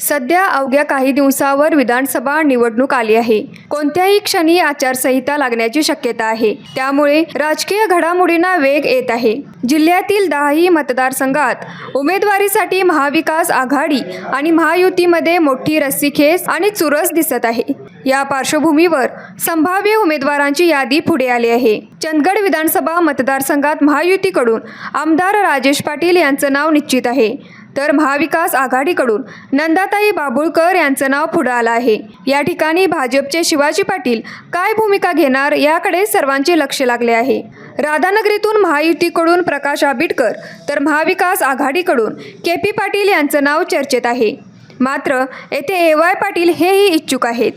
सध्या अवघ्या काही दिवसावर विधानसभा निवडणूक आली आहे. कोणत्याही क्षणी आचारसंहिता लागण्याची शक्यता आहे. त्यामुळे राजकीय घडामोडींना वेग येत आहे. जिल्ह्यातील 10ही मतदारसंघात उमेदवारीसाठी महाविकास आघाडी आणि महायुतीमध्ये मोठी रस्सीखेच आणि चुरस दिसत आहे. या पार्श्वभूमीवर संभाव्य उमेदवारांची यादी पुढे आली आहे. चंदगड विधानसभा मतदारसंघात महायुतीकडून आमदार राजेश पाटील यांचं नाव निश्चित आहे, तर महाविकास आघाडीकडून नंदाताई बाबुळकर यांचं नाव पुढे आलं आहे. या ठिकाणी भाजपचे शिवाजी पाटील काय भूमिका घेणार याकडे सर्वांचे लक्ष लागले आहे. राधानगरीतून महायुतीकडून प्रकाश आंबेडकर तर महाविकास आघाडीकडून के.पी. पाटील यांचं नाव चर्चेत आहे. मात्र येथे ए.वाय. पाटील हेही इच्छुक आहेत.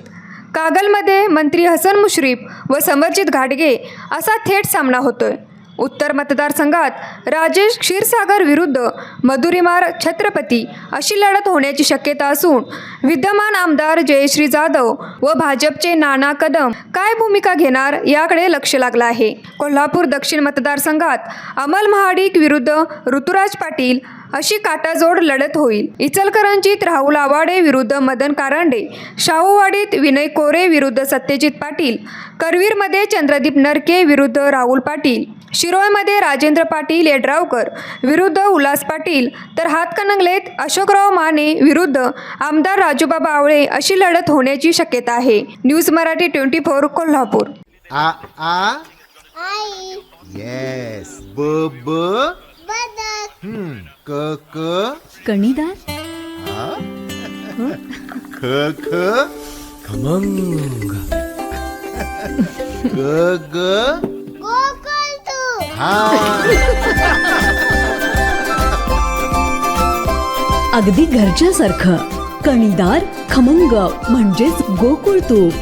कागलमध्ये मंत्री हसन मुश्रीफ व समरजित घाटगे असा थेट सामना होतोय. उत्तर मतदारसंघात राजेश क्षीरसागर विरुद्ध मधुरिमार छत्रपती अशी लढत होण्याची शक्यता असून विद्यमान आमदार जयश्री जाधव व भाजपचे नाना कदम काय भूमिका घेणार याकडे लक्ष लागलं आहे. कोल्हापूर दक्षिण मतदारसंघात अमल महाडिक विरुद्ध ऋतुराज पाटील अशी काटाजोड लढत होईल. इचलकरंजीत राहुल आवाडे विरुद्ध मदन कारंडे, शाहूवाडीत विनय कोरे विरुद्ध सत्यजित पाटील, करवीरमध्ये चंद्रदीप नरके विरुद्ध राहुल पाटील, शिरोळमध्ये राजेंद्र पाटील येड्रावकर विरुद्ध उल्हास पाटील, तर हातकणंगलेत अशोकराव माने विरुद्ध आमदार राजूबाबा आवळे अशी लढत होण्याची शक्यता आहे. न्यूज मराठी 24 कोल्हापूर. आई येस ब ब बदक क क कणीदार ख ख खमंग ग ग गोकुळ तू हा अगदी घरच्यासारखं. कणीदार खमंग म्हणजेच गोकुळ तूप.